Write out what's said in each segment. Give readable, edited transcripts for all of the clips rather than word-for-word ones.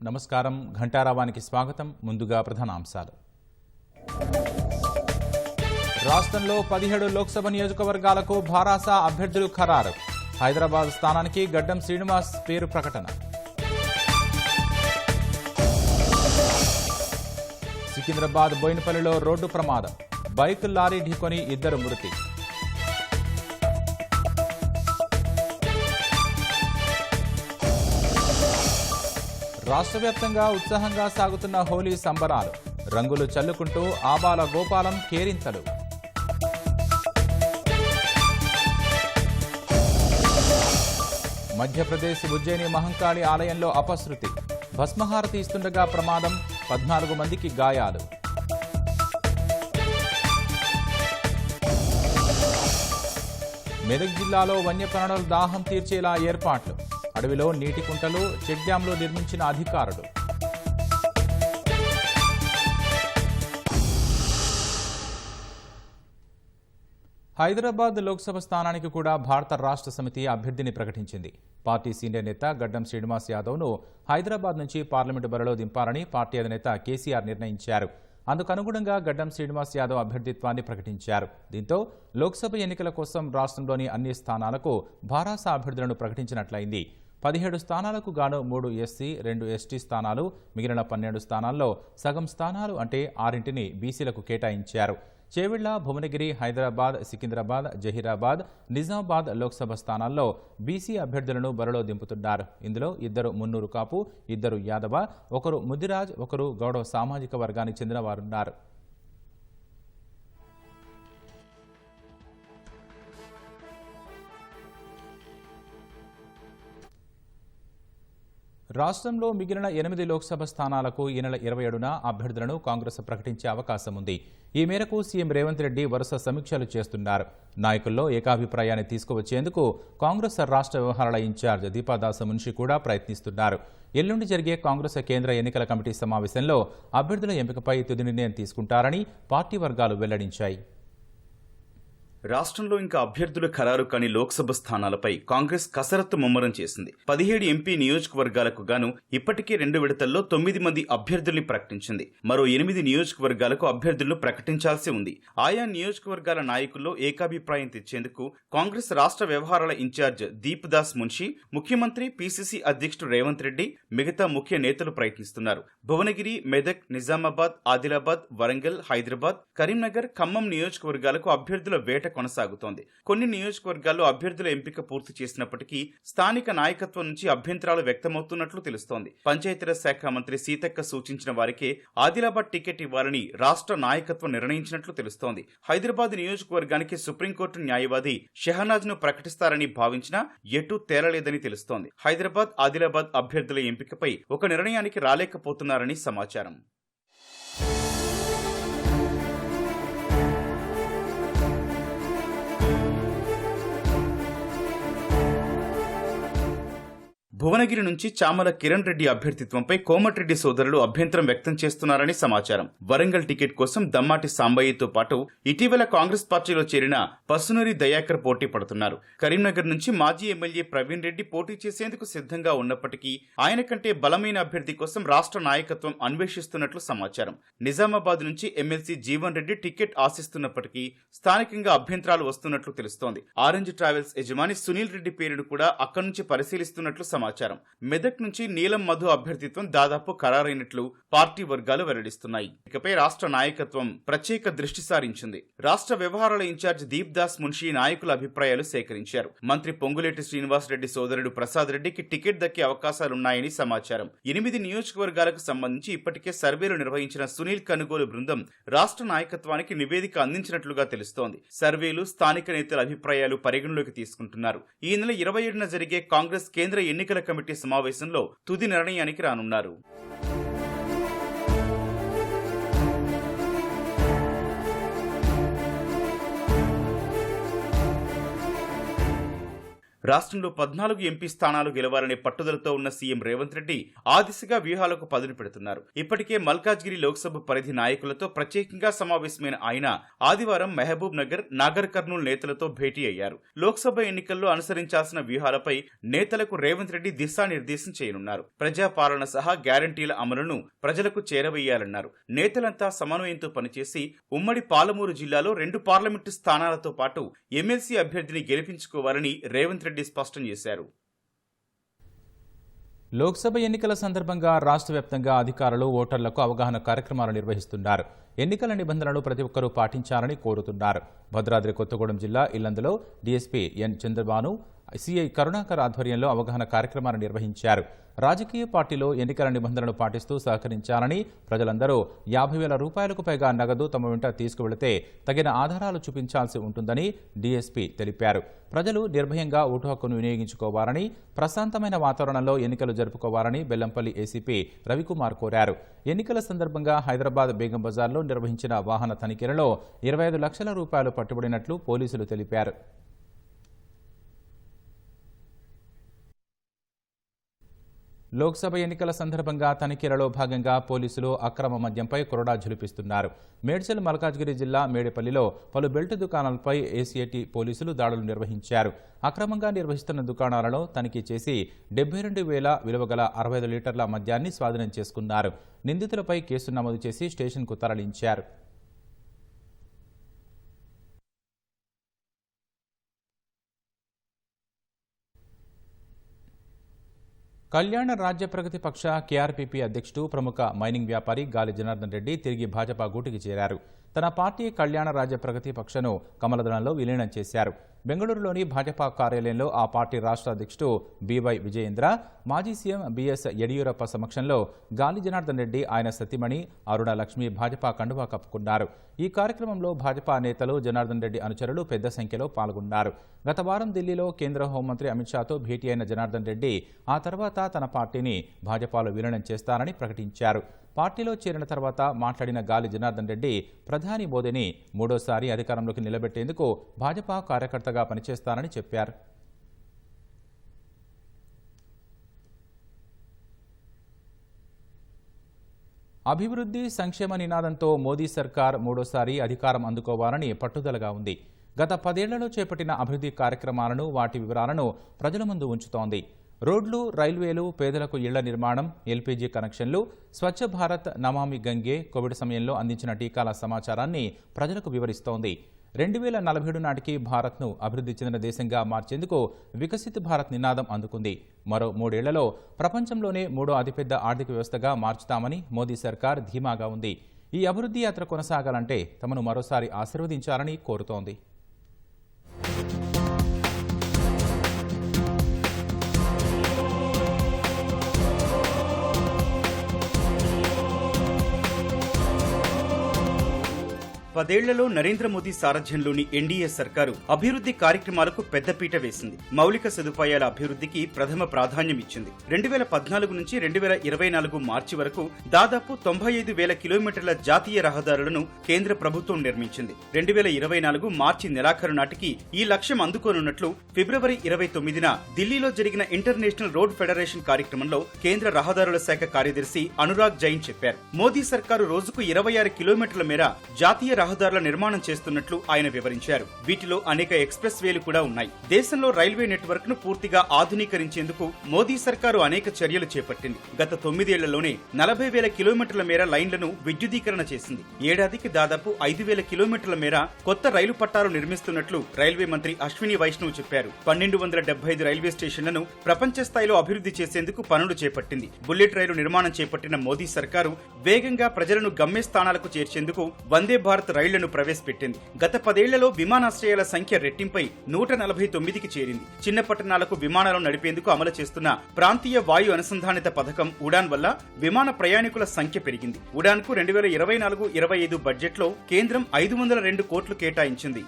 నమస్కారం, ఘంటారావానికి స్వాగతం. ముందుగా ప్రధానాంశాలు. రాష్ట్రంలో 17 లోక్సభ నియోజకవర్గాలకు భారాస అభ్యర్థులు ఖరారు. హైదరాబాద్ స్థానానికి గడ్డం శ్రీనివాస్ పేరు ప్రకటన. సికింద్రాబాద్ బోయినపల్లిలో రోడ్డు ప్రమాదం. బైక్ లారీ ఢీకొని 2 మృతి. రాష్ట్ర వ్యాప్తంగా ఉత్సాహంగా సాగుతున్న హోలీ సంబరాలు. రంగులు చల్లుకుంటూ ఆబాల గోపాలం కేరింతలు. మధ్యప్రదేశ్ ఉజ్జయిని మహంకాళి ఆలయంలో అపశృతి. భస్మహారతి ఇస్తుండగా ప్రమాదం. 14 మందికి గాయాలు. మెదక్ జిల్లాలో వన్యప్రాణుల దాహం తీర్చేలా ఏర్పాట్లు. అడవిలో నీటి కుంటలు, చెక్ డ్యాంలు నిర్మించిన అధికారులు. హైదరాబాద్ లోక్సభ స్థానానికి కూడా భారత రాష్ట్ర సమితి అభ్యర్థిని ప్రకటించింది. పార్టీ సీనియర్ నేత గడ్డం శ్రీనివాస్ యాదవ్ను హైదరాబాద్ నుంచి పార్లమెంటు బరిలో దింపాలని పార్టీ అధినేత కేసీఆర్ నిర్ణయించారు. అందుకనుగుణంగా గడ్డం శ్రీనివాస్ యాదవ్ అభ్యర్థిత్వాన్ని ప్రకటించారు. దీంతో లోక్సభ ఎన్నికల కోసం రాష్ట్రంలోని అన్ని స్థానాలకు భారాస అభ్యర్థులను ప్రకటించినట్లయింది. 17 స్థానాలకు గాను 3 ఎస్సీ, 2 ఎస్టీ స్థానాలు, మిగిలిన 12 స్థానాల్లో సగం స్థానాలు అంటే 6ంటిని బీసీలకు కేటాయించారు. చేవెళ్ల, భువనగిరి, హైదరాబాద్, సికింద్రాబాద్, జహీరాబాద్, నిజామాబాద్ లోక్సభ స్థానాల్లో బీసీ అభ్యర్థులను బరిలో దింపుతున్నారు. ఇందులో 2 మున్నూరు కాపు, 2 యాదవ, 1 ముదిరాజ్, 1 గౌడ సామాజిక వర్గానికి చెందిన వారున్నారు. రాష్ట్రంలో మిగిలిన 8 లోక్సభ స్థానాలకు ఈ నెల 27న అభ్యర్థులను కాంగ్రెస్ ప్రకటించే అవకాశం ఉంది. ఈ మేరకు సీఎం రేవంత్ రెడ్డి వరుస సమీక్షలు చేస్తున్నారు. నాయకుల్లో ఏకాభిప్రాయాన్ని తీసుకువచ్చేందుకు కాంగ్రెస్ రాష్ట్ర వ్యవహారాల ఇన్ఛార్జ్ దీపాదాస్ మున్షి కూడా ప్రయత్నిస్తున్నారు. ఎల్లుండి జరిగే కాంగ్రెస్ కేంద్ర ఎన్నికల కమిటీ సమావేశంలో అభ్యర్థుల ఎంపికపై తుది నిర్ణయం తీసుకుంటారని పార్టీ వర్గాలు వెల్లడించాయి. రాష్ట్రంలో ఇంకా అభ్యర్థుల ఖరారు కాని లోక్సభ స్థానాలపై కాంగ్రెస్ కసరత్తు ముమ్మరం చేసింది. 17 ఎంపీ నియోజకవర్గాలకు గాను ఇప్పటికే 2 విడతల్లో 9 మంది అభ్యర్థుల్ని ప్రకటించింది. మరో 8 నియోజకవర్గాలకు అభ్యర్థులను ప్రకటించాల్సి ఉంది. ఆయా నియోజకవర్గాల నాయకుల్లో ఏకాభిప్రాయం తెచ్చేందుకు కాంగ్రెస్ రాష్ట్ర వ్యవహారాల ఇన్ఛార్జ్ దీప్దాస్ మున్షి, ముఖ్యమంత్రి పీసీసీ అధ్యక్షుడు రేవంత్ రెడ్డి, మిగతా ముఖ్య నేతలు ప్రయత్నిస్తున్నారు. భువనగిరి, మెదక్, నిజామాబాద్, ఆదిలాబాద్, వరంగల్, హైదరాబాద్, కరీంనగర్, ఖమ్మం నియోజకవర్గాలకు అభ్యర్థుల వేట కొనసాగుతోంది. కొన్ని నియోజకవర్గాల్లో అభ్యర్థుల ఎంపిక పూర్తి చేసినప్పటికీ స్థానిక నాయకత్వం నుంచి అభ్యంతరాలు వ్యక్తమవుతున్నట్లు తెలుస్తోంది. పంచాయతీరాజ్ శాఖ మంత్రి సీతక్క సూచించిన వారికే ఆదిలాబాద్ టికెట్ ఇవ్వాలని రాష్ట్ర నాయకత్వం నిర్ణయించినట్లు తెలుస్తోంది. హైదరాబాద్ నియోజకవర్గానికి సుప్రీంకోర్టు న్యాయవాది షెహనాజ్ ను ప్రకటిస్తారని భావించినా ఎటూ తేలలేదని తెలుస్తోంది. హైదరాబాద్, ఆదిలాబాద్ అభ్యర్థుల ఎంపికపై ఒక నిర్ణయానికి రాలేకపోతున్నారని సమాచారం. భువనగిరి నుంచి చామల కిరణ్ రెడ్డి అభ్యర్థిత్వంపై కోమటిరెడ్డి సోదరులు అభ్యంతరం వ్యక్తం చేస్తున్నారని సమాచారం. వరంగల్ టికెట్ కోసం దమ్మాటి సాంబయ్యతో పాటు ఇటీవల కాంగ్రెస్ పార్టీలో చేరిన పసునూరి దయాకర్ పోటీ పడుతున్నారు. కరీంనగర్ నుంచి మాజీ ఎమ్మెల్యే ప్రవీణ్ రెడ్డి పోటీ చేసేందుకు సిద్ధంగా ఉన్నప్పటికీ ఆయన కంటే బలమైన అభ్యర్థి కోసం రాష్ట్ర నాయకత్వం అన్వేషిస్తున్నట్లు సమాచారం. నిజామాబాద్ నుంచి ఎమ్మెల్సీ జీవన్ రెడ్డి టికెట్ ఆశిస్తున్నప్పటికీ స్థానికంగా అభ్యంతరాలు వస్తున్నట్లు తెలుస్తోంది. ఆరెంజ్ ట్రావెల్స్ యజమాని సునీల్ రెడ్డి పేరును కూడా అక్కడి నుంచి పరిశీలిస్తున్నట్లు సమాచారం. మెదక్ నుంచి నీలం మధు అభ్యర్థిత్వం దాదాపు ఖరారైనట్లు పార్టీ వర్గాలు వెల్లడిస్తున్నాయి. ఇకపై రాష్ట్ర నాయకత్వం ప్రత్యేక దృష్టి సారించింది. రాష్ట్ర వ్యవహారాల ఇన్ఛార్జ్ దీప్దాస్ మున్షి నాయకుల అభిప్రాయాలు సేకరించారు. మంత్రి పొంగులేటి శ్రీనివాస్ రెడ్డి సోదరుడు ప్రసాద్ రెడ్డికి టికెట్ దక్కే అవకాశాలున్నాయని సమాచారం. 8 నియోజకవర్గాలకు సంబంధించి ఇప్పటికే సర్వేలు నిర్వహించిన సునీల్ కనుగోలు బృందం రాష్ట్ర నాయకత్వానికి నివేదిక అందించినట్లుగా తెలుస్తోంది. సర్వేలు స్థానిక నేతల అభిప్రాయాలు పరిగణలోకి తీసుకుంటున్నారు. ఈ నెల 27న జరిగే కాంగ్రెస్ కేంద్ర ఎన్నికల కమిటీ సమావేశంలో తుది నిర్ణయానికి రానున్నారు. రాష్ట్రంలో 14 ఎంపీ స్థానాలు గెలవాలనే పట్టుదలతో ఉన్న సీఎం రేవంత్ రెడ్డి ఆ దిశగా వ్యూహాలకు పదును పెడుతున్నారు. ఇప్పటికే మల్కాజ్గిరి లోక్సభ పరిధి నాయకులతో ప్రత్యేకంగా సమావేశమైన ఆయన ఆదివారం మహబూబ్ నగర్, నాగర్ కర్నూల్ నేతలతో భేటీ అయ్యారు. లోక్సభ ఎన్నికల్లో అనుసరించాల్సిన వ్యూహాలపై నేతలకు రేవంత్ రెడ్డి దిశానిర్దేశం చేయనున్నారు. ప్రజాపాలన సహా గ్యారంటీల అమలును ప్రజలకు చేరవేయాలన్నారు. నేతలంతా సమన్వయంతో పనిచేసి ఉమ్మడి పాలమూరు జిల్లాలో 2 పార్లమెంటు స్థానాలతో పాటు ఎమ్మెల్సీ అభ్యర్థిని గెలిపించుకోవాలని రేవంత్ రెడ్డి స్పష్టం చేశారు. లోక్సభ ఎన్నికల సందర్భంగా రాష్ట్ర వ్యాప్తంగా అధికారులు ఓటర్లకు అవగాహన కార్యక్రమాలు నిర్వహిస్తున్నారు. ఎన్నికల నిబంధనలు ప్రతి ఒక్కరూ పాటించాలని కోరుతున్నారు. భద్రాద్రి కొత్తగూడెం జిల్లా ఇల్లందులో డీఎస్పీ ఎన్ చంద్రబాను, సిఐ కరుణాకర్ ఆధ్వర్యంలో అవగాహన కార్యక్రమాలు నిర్వహించారు. రాజకీయ పార్టీలో ఎన్నికల నిబంధనలు పాటిస్తూ సహకరించాలని, ప్రజలందరూ 50,000 రూపాయలకు పైగా నగదు తమ వెంట తీసుకువెళితే తగిన ఆధారాలు చూపించాల్సి ఉంటుందని డీఎస్పీ తెలిపారు. ప్రజలు నిర్భయంగా ఓటు హక్కును వినియోగించుకోవాలని, ప్రశాంతమైన వాతావరణంలో ఎన్నికలు జరుపుకోవాలని బెల్లంపల్లి ఏసీపీ రవికుమార్ కోరారు. ఎన్నికల సందర్భంగా హైదరాబాద్ బేగం బజార్లో నిర్వహించిన వాహన తనిఖీలలో 25 లక్షల రూపాయలు పట్టుబడినట్లు పోలీసులు తెలిపారు. లోక్సభ ఎన్నికల సందర్భంగా తనిఖీలలో భాగంగా పోలీసులు అక్రమ మద్యంపై కొరడా ఝులిపిస్తున్నారు. మేడ్చల్ మల్కాజ్గిరి జిల్లా మేడేపల్లిలో పలు బెల్ట్ దుకాణాలపై ఏసీఐటీ పోలీసులు దాడులు నిర్వహించారు. అక్రమంగా నిర్వహిస్తున్న దుకాణాలను తనిఖీ చేసి 72,000 విలువ గల 65 లీటర్ల మద్యాన్ని స్వాధీనం చేసుకున్నారు. నిందితులపై కేసు నమోదు చేసి స్టేషన్కు తరలించారు. కళ్యాణ రాజ్య ప్రగతి పక్ష కేఆర్పీపీ అధ్యక్షుడు, ప్రముఖ మైనింగ్ వ్యాపారి గాలి జనార్దన్ రెడ్డి తిరిగి భాజపా గూటికి చేరారు. తన పార్టీ కళ్యాణ రాజ్య ప్రగతి పక్షను కమలదళంలో విలీనం చేశారు. బెంగళూరులోని భాజపా కార్యాలయంలో ఆ పార్టీ రాష్ట్ర అధ్యక్షుడు బివై విజయేంద్ర, మాజీ సీఎం బీఎస్ యడియూరప్ప సమక్షంలో గాలి జనార్దన్ రెడ్డి, ఆయన సతీమణి అరుణ లక్ష్మి భాజపా కండువా కప్పుకున్నారు. ఈ కార్యక్రమంలో భాజపా నేతలు, జనార్దన్ రెడ్డి అనుచరులు పెద్ద సంఖ్యలో పాల్గొన్నారు. గత వారం ఢిల్లీలో కేంద్ర హోంమంత్రి అమిత్ షాతో భేటీ అయిన జనార్దన్ రెడ్డి ఆ తర్వాత తన పార్టీని భాజపాలో విలీనం చేస్తారని ప్రకటించారు. పార్టీలో చేరిన తర్వాత మాట్లాడిన గాలి జనార్దన్ రెడ్డి, ప్రధాని మోదీని మూడోసారి అధికారంలోకి నిలబెట్టేందుకు భాజపా కార్యకర్తగా పనిచేస్తారని చెప్పారు. అభివృద్ధి, సంక్షేమ నినాదంతో మోదీ సర్కార్ మూడోసారి అధికారం అందుకోవాలని పట్టుదలగా ఉంది. గత 10 ఏళ్లలో చేపట్టిన అభివృద్ధి కార్యక్రమాలను, వాటి వివరాలను ప్రజల ముందు ఉంచుతోంది. రోడ్లు, రైల్వేలు, పేదలకు ఇళ్ల నిర్మాణం, ఎల్పీజీ కనెక్షన్లు, స్వచ్ఛ భారత్, నమామి గంగే, కోవిడ్ సమయంలో అందించిన టీకాల సమాచారాన్ని ప్రజలకు వివరిస్తోంది. 2047 నాటికి భారత్ను అభివృద్ధి చెందిన దేశంగా మార్చేందుకు వికసిత్ భారత్ నినాదం అందుకుంది. మరో 3 ఏళ్లలో ప్రపంచంలోనే 3వ అతిపెద్ద ఆర్థిక వ్యవస్థగా మార్చుతామని మోదీ సర్కార్ ధీమాగా ఉంది. ఈ అభివృద్ధి యాత్ర కొనసాగాలంటే తమను మరోసారి ఆశీర్వదించాలని కోరుతోంది. పదేళ్లలో నరేంద్ర మోదీ సారథ్యంలోని ఎన్డీఏ సర్కారు అభివృద్ధి కార్యక్రమాలకు పెద్దపీట వేసింది. మౌలిక సదుపాయాల అభివృద్ధికి ప్రథమ ప్రాధాన్యం ఇచ్చింది. 2014 నుంచి 2024 మార్చి వరకు దాదాపు 95,000 కిలోమీటర్ల జాతీయ రహదారులను కేంద్ర ప్రభుత్వం నిర్మించింది. 2024 మార్చి నెలాఖరు నాటికి ఈ లక్ష్యం అందుకోనున్నట్లు ఫిబ్రవరి 29న ఢిల్లీలో జరిగిన ఇంటర్నేషనల్ రోడ్ ఫెడరేషన్ కార్యక్రమంలో కేంద్ర రహదారుల శాఖ కార్యదర్శి అనురాగ్ జైన్ చెప్పారు. మోదీ సర్కారు రోజుకు 26 కిలోమీటర్ల మేర జాతీయ రహదారుల నిర్మాణం చేస్తున్నట్లు ఆయన వివరించారు. వీటిలో అనేక ఎక్స్ప్రెస్ వేలు కూడా ఉన్నాయి. దేశంలో రైల్వే నెట్వర్క్ ను పూర్తిగా ఆధునీకరించేందుకు మోదీ సర్కారు అనేక చర్యలు చేపట్టింది. గత 9 ఏళ్లలోనే 40,000 కిలోమీటర్ల మేర లైన్లను విద్యుదీకరణ చేసింది. ఏడాదికి దాదాపు 5,000 కిలోమీటర్ల మేర కొత్త రైలు పట్టాలు నిర్మిస్తున్నట్లు రైల్వే మంత్రి అశ్విని వైష్ణవ్ చెప్పారు. 1275 రైల్వే స్టేషన్లను ప్రపంచ స్థాయిలో అభివృద్ధి చేసేందుకు పనులు చేపట్టింది. బుల్లెట్ రైలు నిర్మాణం చేపట్టిన మోదీ సర్కారు వేగంగా ప్రజలను గమ్యస్థానాలకు చేర్చేందుకు వందే భారత్ రైళ్లను ప్రవేశపెట్టింది. గత 10 ఏళ్లలో విమానాశ్రయాల సంఖ్య రెట్టింపై 149కి చేరింది. చిన్న పట్టణాలకు విమానాలు నడిపేందుకు అమలు చేస్తున్న ప్రాంతీయ వాయు అనుసంధానిత పథకం ఉడాన్ వల్ల విమాన ప్రయాణికుల సంఖ్య పెరిగింది. ఉడాన్ కు 2024-25 బడ్జెట్లో కేంద్రం 502 కోట్లు కేటాయించింది.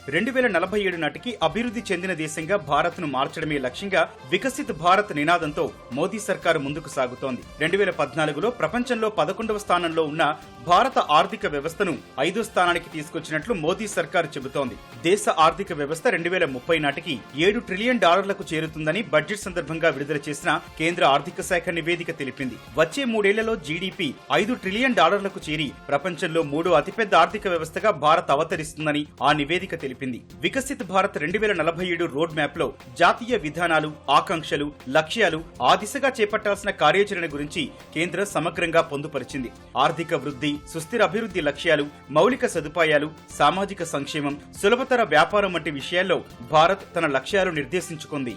2047 నాటికి అభివృద్ధి చెందిన దేశంగా భారత్ను మార్చడమే లక్ష్యంగా వికసిత్ భారత్ నినాదంతో మోదీ సర్కారు ముందుకు సాగుతోంది. 2014లో ప్రపంచంలో 11వ స్థానంలో ఉన్న భారత ఆర్థిక వ్యవస్థను 5వ స్థానానికి తీసుకొచ్చినట్లు మోదీ సర్కారు చెబుతోంది. దేశ ఆర్థిక వ్యవస్థ 2030 నాటికి $7 ట్రిలియన్ చేరుతుందని బడ్జెట్ సందర్భంగా విడుదల చేసిన కేంద్ర ఆర్థిక శాఖ నివేదిక తెలిపింది. వచ్చే 3 ఏళ్లలో జీడీపీ $5 ట్రిలియన్ చేరి ప్రపంచంలో 3వ అతిపెద్ద ఆర్థిక వ్యవస్థగా భారత్ అవతరిస్తుందని ఆ నివేదిక తెలిపింది. వికసిత్ భారత్ 2047 రోడ్ మ్యాప్ లో జాతీయ విధానాలు, ఆకాంక్షలు, లక్ష్యాలు, ఆ దిశగా చేపట్టాల్సిన కార్యాచరణ గురించి కేంద్ర సమగ్రంగా పొందుపరిచింది. ఆర్థిక వృద్ధి, సుస్థిర అభివృద్ధి లక్ష్యాలు, మౌలిక సదుపాయాలు, సామాజిక సంక్షేమం, సులభతర వ్యాపారం వంటి విషయాల్లో భారత్ తన లక్ష్యాలు నిర్దేశించుకుంది.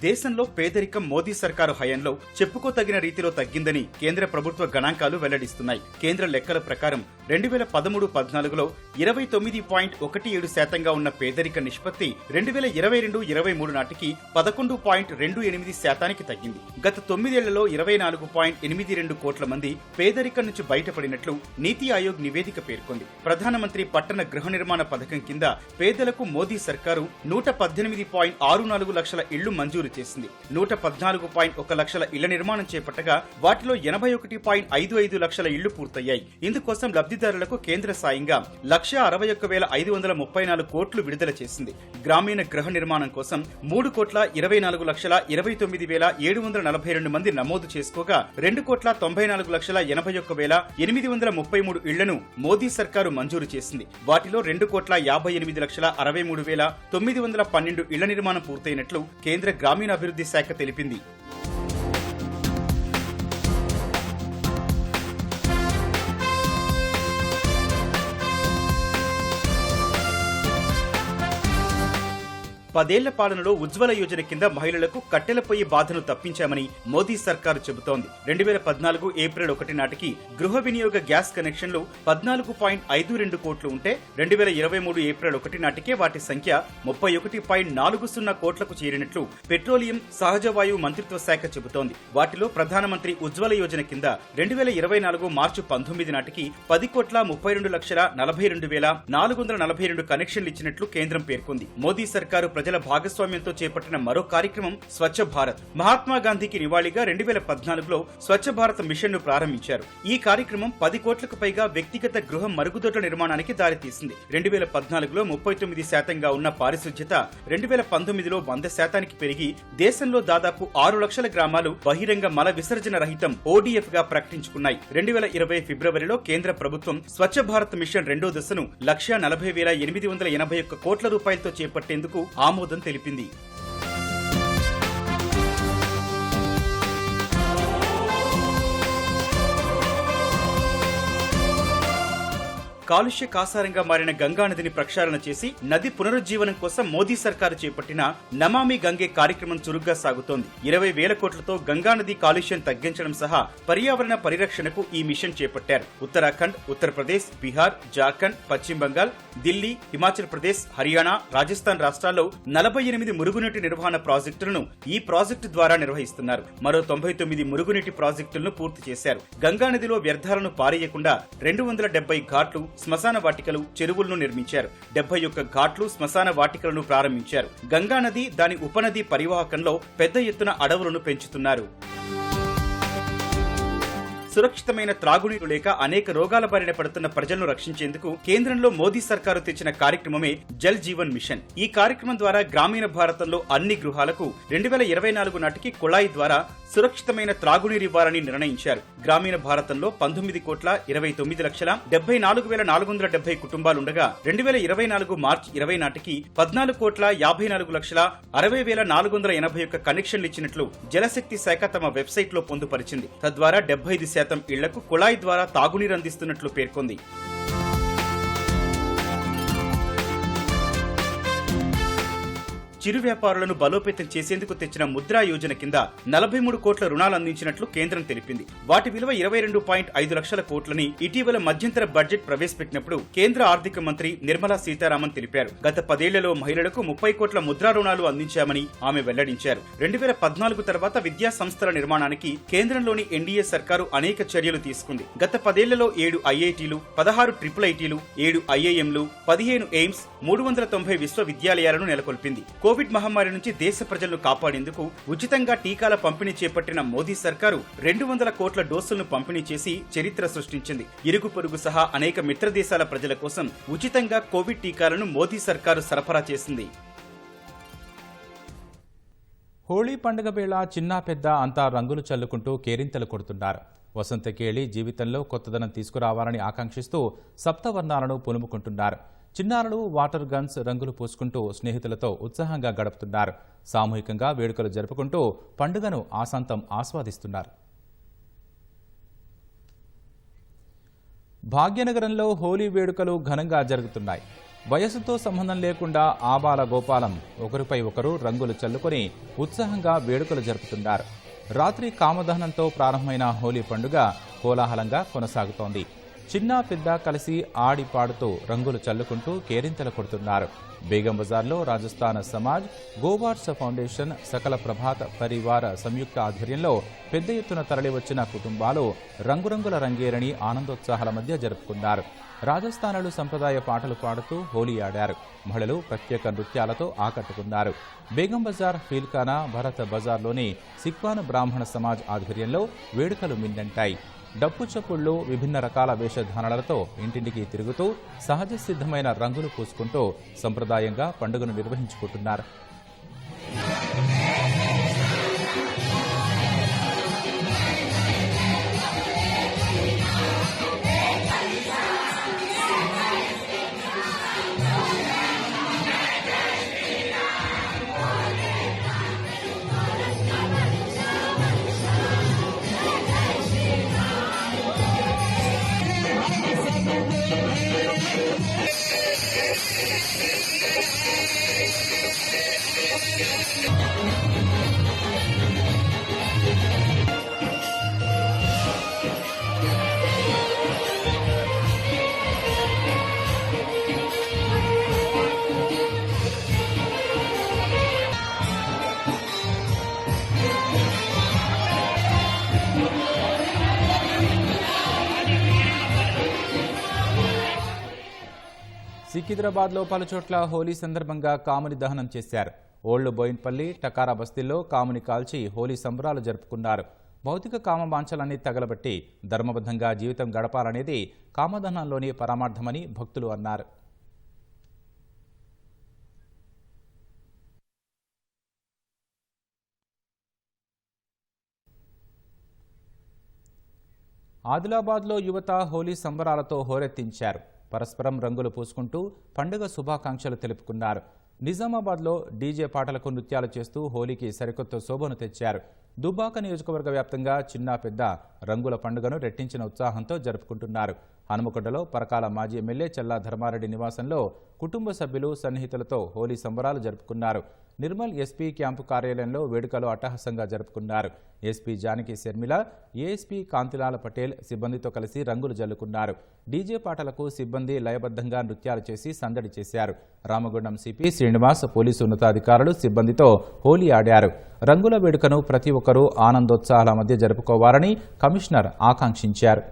దేశంలో పేదరికం మోదీ సర్కారు హయాంలో చెప్పుకోతగిన రీతిలో తగ్గిందని కేంద్ర ప్రభుత్వ గణాంకాలు వెల్లడిస్తున్నాయి. కేంద్ర లెక్కల ప్రకారం 2013-14లో 29.17% ఉన్న పేదరిక నిష్పత్తి 2022-23 నాటికి 11.28% తగ్గింది. గత 9 ఏళ్లలో 24.82 కోట్ల మంది పేదరికం నుంచి బయటపడినట్లు నీతి ఆయోగ్ నివేదిక పేర్కొంది. ప్రధానమంత్రి పట్టణ గృహ నిర్మాణ పథకం కింద పేదలకు మోదీ సర్కారు 118.64 లక్షల ఇళ్లు మంజూరు చేసింది. 114.1 లక్షల ఇళ్ల నిర్మాణం చేపట్టగా వాటిలో 81.55 లక్షల ఇళ్లు పూర్తయ్యాయి. ఇందుకోసం లబ్ధిదారులకు కేంద్ర సాయంగా 161,534 కోట్లు విడుదల చేసింది. గ్రామీణ గృహ నిర్మాణం కోసం 3,24,29,742 మంది నమోదు చేసుకోగా 2,94,81,833 ఇళ్లను మోదీ సర్కారు మంజూరు చేసింది. వాటిలో 2,58,63,912 ఇళ్ల నిర్మాణం పూర్తయినట్లు కేంద్ర గ్రామీణాభివృద్ధి శాఖ తెలిపింది. పదేళ్ల పాలనలో ఉజ్వల యోజన కింద మహిళలకు కట్టెల పొయ్యి బాధను తప్పించామని మోదీ సర్కారు చెబుతోంది. 2014 ఏప్రిల్ 1 నాటికి గృహ వినియోగ గ్యాస్ కనెక్షన్లు 14.52 కోట్లు ఉంటే 2023 ఏప్రిల్ 1 నాటికే వాటి సంఖ్య 31.40 కోట్లకు చేరినట్లు పెట్రోలియం, సహజ వాయువు మంత్రిత్వ శాఖ చెబుతోంది. వాటిలో ప్రధానమంత్రి ఉజ్వల యోజన కింద 2024 మార్చి 19 నాటికి 10,32,42,442 కనెక్షన్లు ఇచ్చినట్లు కేంద్రం పేర్కొంది. మోదీ సర్కారు ప్రజల భాగస్వామ్యంతో చేపట్టిన మరో కార్యక్రమం స్వచ్ఛ భారత్. మహాత్మా గాంధీకి నివాళిగా 2014లో స్వచ్ఛ భారత్ మిషన్ ను ప్రారంభించారు. ఈ కార్యక్రమం 10 కోట్లకు పైగా వ్యక్తిగత గృహ మరుగుదొడ్ల నిర్మాణానికి దారితీసింది. 2014లో 39% ఉన్న పారిశుధ్యత 2019లో 100% పెరిగి దేశంలో దాదాపు 6 లక్షల గ్రామాలు బహిరంగ మల విసర్జన రహితం ODF గా ప్రకటించుకున్నాయి. 2020 ఫిబ్రవరిలో కేంద్ర ప్రభుత్వం స్వచ్ఛ భారత్ మిషన్ 2వ దశను 1,40,881 కోట్ల రూపాయలతో చేపట్టేందుకు ఆమోదం తెలిపింది. కాలుష్య కాసారంగా మారిన గంగా నదిని ప్రక్షాళన చేసి నది పునరుజ్జీవనం కోసం మోదీ సర్కారు చేపట్టిన నమామి గంగే కార్యక్రమం చురుగ్గా సాగుతోంది. 20,000 కోట్లతో గంగా నది కాలుష్యం తగ్గించడం సహా పర్యావరణ పరిరక్షణకు ఈ మిషన్ చేపట్టారు. ఉత్తరాఖండ్, ఉత్తరప్రదేశ్, బీహార్, జార్ఖండ్, పశ్చిమ బంగాల్, ఢిల్లీ, హిమాచల్ ప్రదేశ్, హర్యానా, రాజస్థాన్ రాష్ట్రాల్లో 48 మురుగునీటి నిర్వహణ ప్రాజెక్టులను ఈ ప్రాజెక్టు ద్వారా నిర్వహిస్తున్నారు. మరో 99 మురుగునీటి ప్రాజెక్టులను పూర్తి చేశారు. గంగా నదిలో వ్యర్థాలను పారేయకుండా 270 ఘాట్లు, శ్మశాన వాటికలు, చెరువులను నిర్మించారు. 71 ఘాట్లు, శ్మశాన వాటికలను ప్రారంభించారు. గంగా నది, దాని ఉపనది పరివాహకంలో పెద్ద ఎత్తున అడవులను పెంచుతున్నారు. సురక్షితమైన త్రాగునీరు లేక అనేక రోగాల బారిన పడుతున్న ప్రజలను రక్షించేందుకు కేంద్రంలో మోదీ సర్కారు తెచ్చిన కార్యక్రమమే జల్ జీవన్ మిషన్. ఈ కార్యక్రమం ద్వారా గ్రామీణ భారతంలో అన్ని గృహాలకు 2024 నాటికి కుళాయి ద్వారా సురక్షితమైన త్రాగునీరు ఇవ్వాలని నిర్ణయించారు. గ్రామీణ భారతంలో 19,29,74,470 కుటుంబాలుండగా 2024 మార్చి 20 నాటికి 14,54,60,481 కనెక్షన్లు ఇచ్చినట్లు జలశక్తి శాఖ తమ వెబ్సైట్ లో పొందుపరిచింది. తద్వారా 75% ఇళ్లకు కుళాయి ద్వారా తాగునీరు అందిస్తున్నట్లు పేర్కొంది. చిరు వ్యాపారులను బలోపేతం చేసేందుకు తెచ్చిన ముద్రా యోజన కింద 43 కోట్ల రుణాలు అందించినట్లు కేంద్రం తెలిపింది. వాటి విలువ 22.5 లక్షల కోట్లని ఇటీవల మధ్యంతర బడ్జెట్ ప్రవేశపెట్టినప్పుడు కేంద్ర ఆర్థిక మంత్రి నిర్మలా సీతారామన్ తెలిపారు. గత 10 ఏళ్లలో మహిళలకు 30 కోట్ల ముద్రా రుణాలు అందించామని ఆమె వెల్లడించారు. 2014 తర్వాత విద్యా సంస్థల నిర్మాణానికి కేంద్రంలోని ఎన్డీఏ సర్కారు అనేక చర్యలు తీసుకుంది. గత 10 ఏళ్లలో 7 ఐఐటీలు, 16 ట్రిపుల్ ఐటీలు, 7 ఐఐఎంలు, 15 ఎయిమ్స్, 390 విశ్వవిద్యాలయాలను నెలకొల్పింది. కోవిడ్ మహమ్మారి నుంచి దేశ ప్రజలను కాపాడేందుకు ఉచితంగా టీకాల పంపిణీ చేపట్టిన మోదీ సర్కారు 200 కోట్ల డోసులను పంపిణీ చేసి చరిత్ర సృష్టించింది. ఇరుగు పొరుగు సహా అనేక మిత్ర దేశాల ప్రజల కోసం ఉచితంగా కోవిడ్ టీకాలను మోదీ సర్కారు సరఫరా చేసింది. హోళీ పండుగ వేళ చిన్న పెద్ద అంతా రంగులు చల్లుకుంటూ కేరింతలు కొడుతున్నారు. వసంతకేళి జీవితంలో కొత్తదనం తీసుకురావాలని ఆకాంక్షిస్తూ సప్తవర్ణాలను పులుముకుంటున్నారు. చిన్నారులు వాటర్ గన్స్ రంగులు పూసుకుంటూ స్నేహితులతో ఉత్సాహంగా గడుపుతున్నారు. సామూహికంగా వేడుకలు జరుపుకుంటూ పండుగను ఆశాంతం ఆస్వాదిస్తున్నారు. భాగ్యనగరంలో హోలీ వేడుకలు ఘనంగా జరుగుతున్నాయి. వయసుతో సంబంధం లేకుండా ఆబాల గోపాలం ఒకరిపై ఒకరు రంగులు చల్లుకొని ఉత్సాహంగా వేడుకలు జరుపుతున్నారు. రాత్రి కామదహనంతో ప్రారంభమైన హోలీ పండుగ కోలాహలంగా కొనసాగుతోంది. చిన్న పెద్ద కలిసి ఆడి పాడుతూ రంగులు చల్లుకుంటూ కేరింతలు కొడుతున్నారు. బేగం బజార్లో రాజస్థాన్ సమాజ్, గోవార్స్ ఫౌండేషన్, సకల ప్రభాత పరివార సంయుక్త ఆధ్వర్యంలో పెద్ద ఎత్తున తరలివచ్చిన కుటుంబాలు రంగురంగుల రంగేరణి ఆనందోత్సాహాల మధ్య జరుపుకున్నారు. రాజస్థాన్లు సంప్రదాయ పాటలు పాడుతూ హోలీ ఆడారు. మహిళలు ప్రత్యేక నృత్యాలతో ఆకట్టుకున్నారు. బేగం బజార్, ఫీల్ఖానా, భరత్ బజార్లోని సిక్వాన్ బ్రాహ్మణ సమాజ్ ఆధ్వర్యంలో వేడుకలు మిన్నంటాయి. డప్పు చప్పుళ్లు, విభిన్న రకాల వేషధారణలతో ఇంటింటికి తిరుగుతూ సహజ సిద్ధమైన రంగులు పూసుకుంటూ సంప్రదాయంగా పండుగను నిర్వహించుకుంటున్నారు. సికింద్రాబాద్లో పలుచోట్ల హోలీ సందర్భంగా కాముని దహనం చేశారు. ఓల్డ్ బోయిన్పల్లి, టకారా బస్తీల్లో కాముని కాల్చి హోలీ సంబరాలు జరుపుకున్నారు. భౌతిక కామవాంఛలన్నీ తగలబట్టి ధర్మబద్ధంగా జీవితం గడపాలనేది కామదహనంలోని పరమార్థమని భక్తులు అన్నారు. ఆదిలాబాద్లో యువత హోలీ సంబరాలతో హోరెత్తించారు. పరస్పరం రంగులు పూసుకుంటూ పండుగ శుభాకాంక్షలు తెలుపుకున్నారు. నిజామాబాద్లో డీజే పాటలకు నృత్యాలు చేస్తూ హోలీకి సరికొత్త శోభను తెచ్చారు. దుబ్బాక నియోజకవర్గ వ్యాప్తంగా చిన్న పెద్ద రంగుల పండుగను రెట్టించిన ఉత్సాహంతో జరుపుకుంటున్నారు. హనుమకొండలో పరకాల మాజీ ఎమ్మెల్యే చల్లా ధర్మారెడ్డి నివాసంలో కుటుంబ సభ్యులు, సన్నిహితులతో హోలీ సంబరాలు జరుపుకున్నారు. నిర్మల్ ఎస్పీ క్యాంపు కార్యాలయంలో వేడుకలు అట్టహాసంగా జరుపుకున్నారు. ఎస్పీ జానకి శర్మిల, ఏఎస్పీ కాంతిలాల్ పటేల్ సిబ్బందితో కలిసి రంగులు జల్లుకున్నారు. డీజే పాటలకు సిబ్బంది లయబద్ధంగా నృత్యాలు చేసి సందడి చేశారు. రామగుండం సిపి శ్రీనివాస్, పోలీసు ఉన్నతాధికారులు సిబ్బందితో హోలీ ఆడారు. రంగుల వేడుకను ప్రతి ఒక్కరూ ఆనందోత్సాహాల మధ్య జరుపుకోవాలని కమిషనర్ ఆకాంక్షించారు.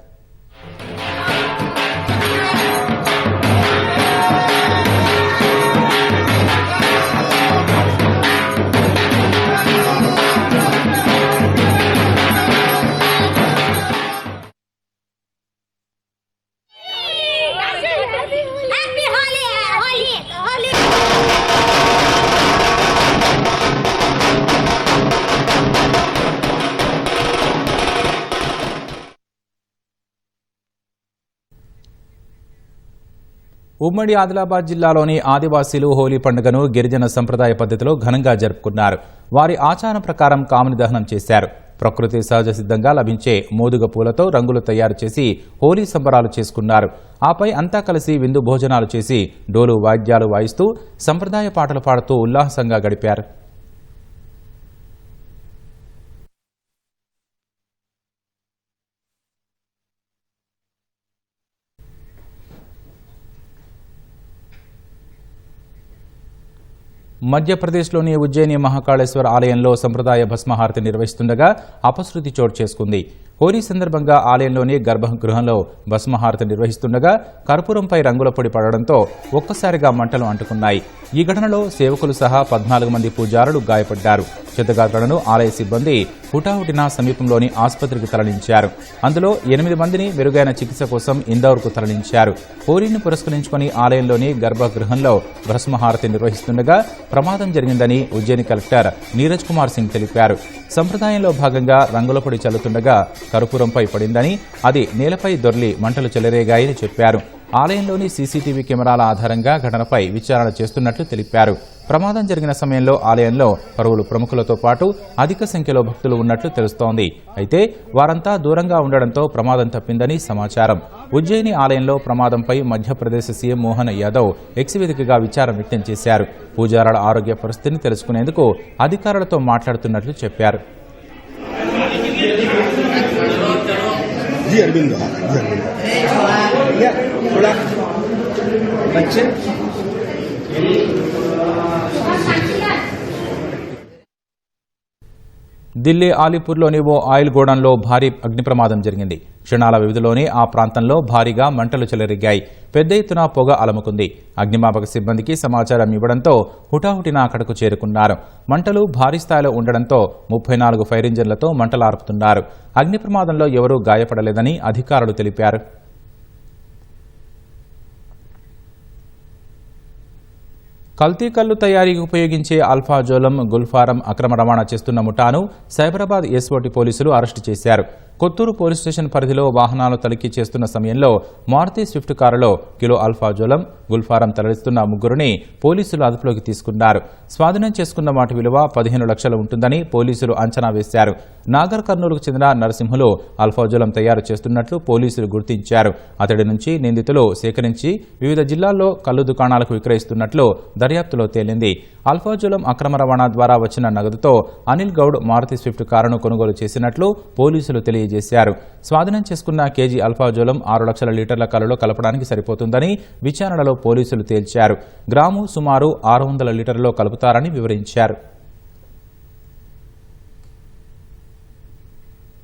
ఉమ్మడి ఆదిలాబాద్ జిల్లాలోని ఆదివాసీలు హోలీ పండుగను గిరిజన సంప్రదాయ పద్ధతిలో ఘనంగా జరుపుకున్నారు. వారి ఆచారం ప్రకారం కాముని దహనం చేశారు. ప్రకృతి సహజ సిద్ధంగా లభించే మోదుగ పూలతో రంగులు తయారు చేసి హోలీ సంబరాలు చేసుకున్నారు. ఆపై అంతా కలిసి విందు భోజనాలు చేసి డోలు వాయిద్యాలు వాయిస్తూ సంప్రదాయ పాటలు పాడుతూ ఉల్లాసంగా గడిపారు. మధ్యప్రదేశ్లోని ఉజ్జయిని మహాకాళేశ్వర ఆలయంలో సంప్రదాయ భస్మహారతి నిర్వహిస్తుండగా అపశృతి చోటు చేసుకుంది. హోలీ సందర్భంగా ఆలయంలోని గర్భగృహంలో భస్మహారతి నిర్వహిస్తుండగా కర్పూరంపై రంగుల పొడి పడడంతో ఒక్కసారిగా మంటలు అంటుకున్నాయి. ఈ ఘటనలో సేవకులు సహా 14 మంది పూజారులు గాయపడ్డారు. క్షతగాత్రులను ఆలయ సిబ్బంది హుటాహుటిన సమీపంలోని ఆసుపత్రికి తరలించారు. అందులో 8 మందిని మెరుగైన చికిత్స కోసం ఇందౌర్కు తరలించారు. హోలీని పురస్కరించుకుని ఆలయంలోని గర్భగృహంలో భస్మహారతి నిర్వహిస్తుండగా ప్రమాదం జరిగిందని ఉజ్జయిని కలెక్టర్ నీరజ్ కుమార్ సింగ్ తెలిపారు. సంప్రదాయంలో భాగంగా రంగుల పొడి చల్లుతుండగా కర్పూరంపై పడిందని, అది నేలపై దొర్లి మంటలు చెలరేగాయని చెప్పారు. ఆలయంలోని సీసీటీవీ కెమెరాల ఆధారంగా ఘటనపై విచారణ చేస్తున్నట్లు తెలిపారు. ప్రమాదం జరిగిన సమయంలో ఆలయంలో పలువురు ప్రముఖులతో పాటు అధిక సంఖ్యలో భక్తులు ఉన్నట్లు తెలుస్తోంది. అయితే వారంతా దూరంగా ఉండడంతో ప్రమాదం తప్పిందని సమాచారం. ఉజ్జయిని ఆలయంలో ప్రమాదంపై మధ్యప్రదేశ్ సీఎం మోహన్ యాదవ్ ఎక్స్ వేదికగా విచారం వ్యక్తం చేశారు. పూజారుల ఆరోగ్య పరిస్థితిని తెలుసుకునేందుకు అధికారులతో మాట్లాడుతున్నట్లు చెప్పారు. ఢిల్లీ ఆలీపూర్లోని ఓ ఆయిల్ గోడౌన్లో భారీ అగ్ని ప్రమాదం జరిగింది. క్షణాల వ్యవధిలోనే ఆ ప్రాంతంలో భారీగా మంటలు చెలరేగాయి. పెద్ద ఎత్తున పొగ అలముకుంది. అగ్నిమాపక సిబ్బందికి సమాచారం ఇవ్వడంతో హుటాహుటిన అక్కడకు చేరుకున్నారు. మంటలు భారీ స్థాయిలో ఉండడంతో 34 ఫైర్ ఇంజన్లతో మంటలార్పుతున్నారు. అగ్ని ప్రమాదంలో ఎవరూ గాయపడలేదని అధికారులు తెలిపారు. కల్తీ కల్లు తయారీకి ఉపయోగించే అల్ఫాజోలం, గుల్ఫారం అక్రమ రవాణా చేస్తున్న ముఠాను సైబరాబాద్ ఎస్ఓటీ పోలీసులు అరెస్టు చేశారు. కొత్తూరు పోలీస్ స్టేషన్ పరిధిలో వాహనాలు తనిఖీ చేస్తున్న సమయంలో మారుతి స్విఫ్ట్ కారులో కిలో అల్ఫాజోలం, గుల్ఫారం తరలిస్తున్న ముగ్గురిని పోలీసులు అదుపులోకి తీసుకున్నారు. స్వాధీనం చేసుకున్న వాటి విలువ 15 లక్షలు ఉంటుందని పోలీసులు అంచనా వేశారు. నాగర్ కర్నూలుకు చెందిన నరసింహులు అల్ఫాజోలం తయారు చేస్తున్నట్లు పోలీసులు గుర్తించారు. అతడి నుంచి నిందితులు సేకరించి వివిధ జిల్లాల్లో కల్లు దుకాణాలకు విక్రయిస్తున్నట్లు దర్యాప్తులో తేలింది. అల్ఫాజోలం అక్రమ రవాణా ద్వారా వచ్చిన నగదుతో అనిల్ గౌడ్ మారుతి స్విఫ్ట్ కారును కొనుగోలు చేసినట్లు పోలీసులు తెలియజేశారు. స్వాధీనం చేసుకున్న కేజీ అల్ఫాజోలం 6 లక్షల లీటర్ల కల్లులో కలపడానికి సరిపోతుందని విచారణలో పోలీసులు తేల్చారు. గ్రాము సుమారు 600 లీటర్లలో కలుపుతారని వివరించారు.